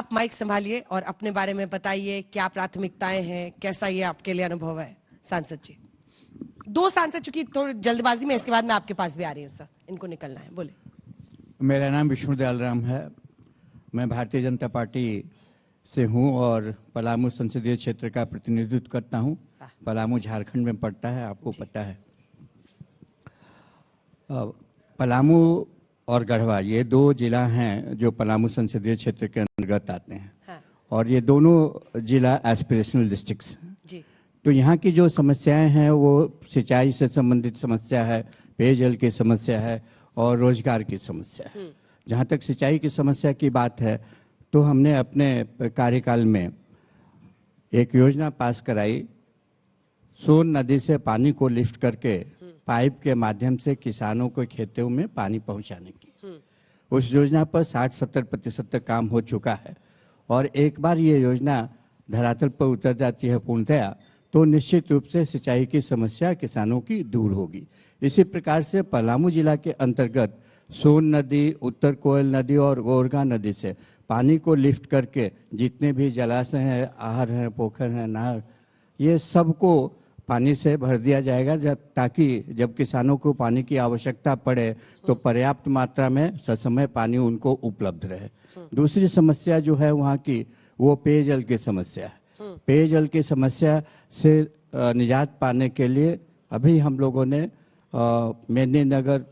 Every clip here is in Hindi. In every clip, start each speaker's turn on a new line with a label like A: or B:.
A: आप माइक संभालिए और अपने बारे में बताइए, क्या प्राथमिकताएं हैं, कैसा ये आपके लिए अनुभव है। सांसद जी, 2 सांसद, चूंकि थोड़ी जल्दबाजी में, इसके बाद मैं आपके पास भी आ रही हूँ सर, इनको निकलना है, बोले।
B: मेरा नाम विष्णुदयाल राम है। मैं भारतीय जनता पार्टी से हूँ और पलामू संसदीय क्षेत्र का प्रतिनिधित्व करता हूँ। पलामू झारखंड में पड़ता है, आपको पता है। पलामू और गढ़वा ये 2 जिला हैं जो पलामू संसदीय क्षेत्र के अंतर्गत आते हैं। हाँ। और ये दोनों जिला एस्पिरेशनल डिस्ट्रिक्ट्स हैं। तो यहाँ की जो समस्याएं हैं वो सिंचाई से संबंधित समस्या है, पेयजल की समस्या है और रोजगार की समस्या है। जहाँ तक सिंचाई की समस्या की बात है तो हमने अपने कार्यकाल में एक योजना पास कराई, सोन नदी से पानी को लिफ्ट करके पाइप के माध्यम से किसानों को खेतों में पानी पहुंचाने की। उस योजना पर 60-70% तक काम हो चुका है और एक बार ये योजना धरातल पर उतर जाती है पूर्णतया तो निश्चित रूप से सिंचाई की समस्या किसानों की दूर होगी। इसी प्रकार से पलामू जिला के अंतर्गत सोन नदी, उत्तर कोयल नदी और गोरगा नदी से पानी को लिफ्ट करके जितने भी जलाशय हैं, आहर हैं, पोखर हैं, नहर, ये सबको पानी से भर दिया जाएगा ताकि जब किसानों को पानी की आवश्यकता पड़े तो पर्याप्त मात्रा में ससमय पानी उनको उपलब्ध रहे। दूसरी समस्या जो है वहाँ की वो पेयजल की समस्या है। पेयजल की समस्या से निजात पाने के लिए अभी हम लोगों ने मेदिनीनगर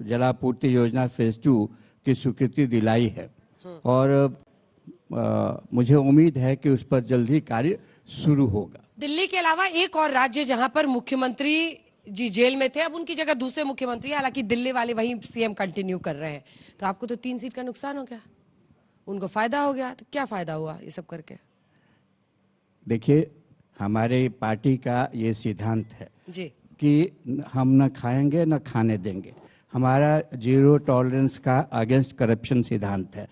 B: जलापूर्ति योजना फेज 2 की स्वीकृति दिलाई है और मुझे उम्मीद है कि उस पर जल्द ही कार्य शुरू होगा।
A: दिल्ली के अलावा एक और राज्य जहां पर मुख्यमंत्री जी जेल में थे, अब उनकी जगह दूसरे मुख्यमंत्री, हालांकि दिल्ली वाले वही सीएम कंटिन्यू कर रहे हैं, तो आपको तो 3 सीट का नुकसान हो गया, उनको फायदा हो गया। तो क्या फायदा हुआ ये सब करके?
B: देखिए, हमारे पार्टी का ये सिद्धांत है
A: जी
B: कि हम न खाएंगे न खाने देंगे। हमारा 0 टॉलरेंस का अगेंस्ट करप्शन सिद्धांत है।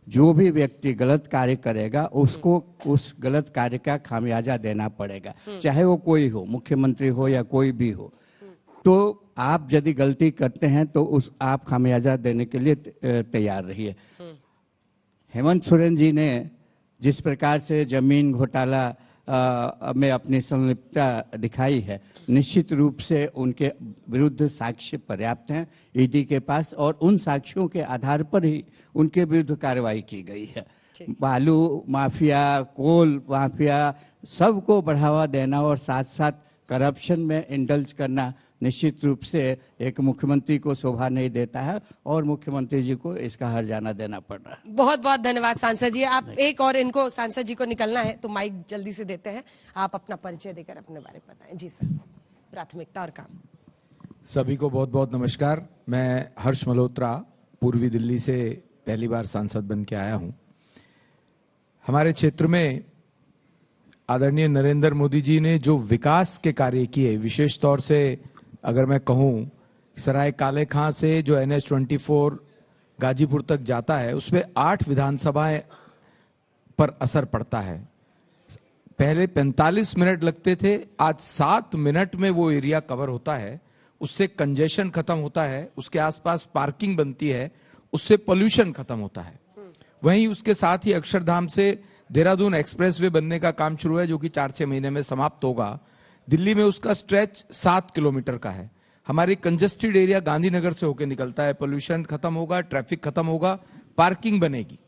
B: जो भी व्यक्ति गलत कार्य करेगा उसको उस गलत कार्य का खामियाजा देना पड़ेगा, चाहे वो कोई हो, मुख्यमंत्री हो या कोई भी हो। तो आप यदि गलती करते हैं तो उस आप खामियाजा देने के लिए तैयार रहिए। हेमंत सोरेन जी ने जिस प्रकार से जमीन घोटाला में अपनी संलिप्तता दिखाई है, निश्चित रूप से उनके विरुद्ध साक्ष्य पर्याप्त हैं ईडी के पास और उन साक्ष्यों के आधार पर ही उनके विरुद्ध कार्रवाई की गई है। बालू माफिया, कोल माफिया, सबको बढ़ावा देना और साथ साथ करप्शन में इंडल्ज करना निश्चित रूप से एक मुख्यमंत्री को शोभा नहीं देता है और मुख्यमंत्री जी को इसका हर्जाना देना पड़ रहा है।
A: बहुत बहुत धन्यवाद सांसद जी। आप एक और इनको, सांसद जी को निकलना है तो माइक जल्दी से देते हैं, आप अपना परिचय देकर अपने बारे में बताएं। जी सर, प्राथमिकता और काम।
C: सभी को बहुत बहुत नमस्कार। मैं हर्ष मल्होत्रा, पूर्वी दिल्ली से पहली बार सांसद बन के आया हूं। हमारे क्षेत्र में आदरणीय नरेंद्र मोदी जी ने जो विकास के कार्य किए, विशेष तौर से अगर मैं कहूं सराय काले खां से जो NH-24 गाजीपुर तक जाता है उसमें 8 विधानसभाएं पर असर पड़ता है। पहले 45 मिनट लगते थे, आज 7 मिनट में वो एरिया कवर होता है। उससे कंजेशन खत्म होता है, उसके आसपास पार्किंग बनती है, उससे पोल्यूशन खत्म होता है। वहीं उसके साथ ही अक्षरधाम से देहरादून एक्सप्रेसवे बनने का काम शुरू है जो कि 4-6 महीने में समाप्त होगा। दिल्ली में उसका स्ट्रेच 7 किलोमीटर का है। हमारी कंजेस्टेड एरिया गांधीनगर से होकर निकलता है, पोल्यूशन खत्म होगा, ट्रैफिक खत्म होगा, पार्किंग बनेगी।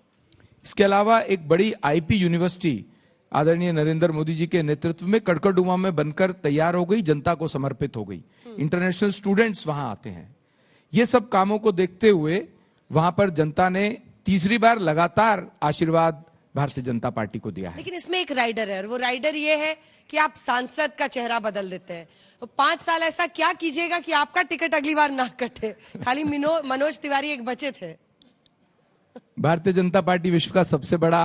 C: इसके अलावा एक बड़ी आईपी यूनिवर्सिटी आदरणीय नरेंद्र मोदी जी के नेतृत्व में कड़कड़डुमा में बनकर तैयार हो गई, जनता को समर्पित हो गई। इंटरनेशनल स्टूडेंट्स वहां आते हैं। ये सब कामों को देखते हुए वहां पर जनता ने तीसरी बार लगातार आशीर्वाद भारतीय जनता पार्टी को दिया है।
A: लेकिन इसमें एक राइडर है और वो राइडर ये है कि आप सांसद का चेहरा बदल देते हैं। तो 5 साल ऐसा क्या कीजिएगा कि आपका टिकट अगली बार ना कटे? खाली मनोज तिवारी एक बचे थे।
C: भारतीय जनता पार्टी विश्व का सबसे बड़ा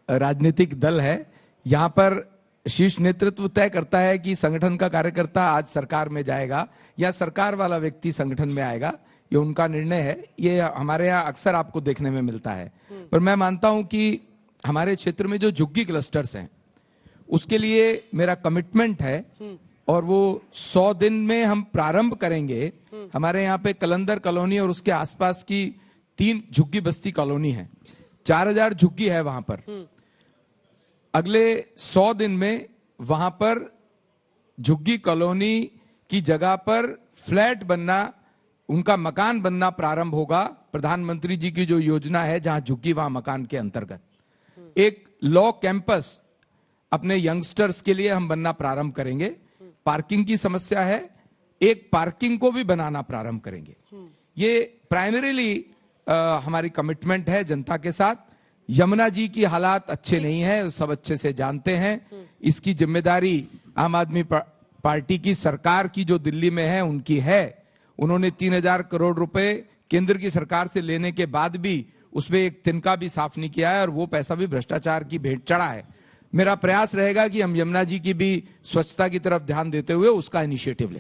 C: राजनीतिक दल है। यहाँ पर शीर्ष नेतृत्व तय करता है कि संगठन का कार्यकर्ता आज सरकार में जाएगा या सरकार वाला व्यक्ति संगठन में आएगा। ये उनका निर्णय है। ये हमारे यहाँ अक्सर आपको देखने में मिलता है। पर मैं मानता हूं कि हमारे क्षेत्र में जो झुग्गी क्लस्टर्स हैं उसके लिए मेरा कमिटमेंट है और वो 100 दिन में हम प्रारंभ करेंगे। हमारे यहाँ पे कलंदर कॉलोनी और उसके आसपास की 3 झुग्गी बस्ती कॉलोनी है। 4000 झुग्गी है वहां पर। अगले 100 दिन में वहां पर झुग्गी कॉलोनी की जगह पर फ्लैट बनना, उनका मकान बनना प्रारंभ होगा। प्रधानमंत्री जी की जो योजना है, जहां झुग्गी वहां मकान के अंतर्गत एक लॉ कैंपस अपने यंगस्टर्स के लिए हम बनना प्रारंभ करेंगे। पार्किंग की समस्या है, एक पार्किंग को भी बनाना प्रारंभ करेंगे। ये प्राइमरीली हमारी कमिटमेंट है जनता के साथ। यमुना जी की हालात अच्छे नहीं है, सब अच्छे से जानते हैं। इसकी जिम्मेदारी आम आदमी पार्टी की सरकार की जो दिल्ली में है उनकी है। उन्होंने 3000 करोड़ रुपए केंद्र की सरकार से लेने के बाद भी उसमें एक तिनका भी साफ नहीं किया है, और वो पैसा भी भ्रष्टाचार की भेंट चढ़ा है। मेरा प्रयास रहेगा कि हम यमुना जी की भी स्वच्छता की तरफ ध्यान देते हुए उसका इनिशिएटिव लें।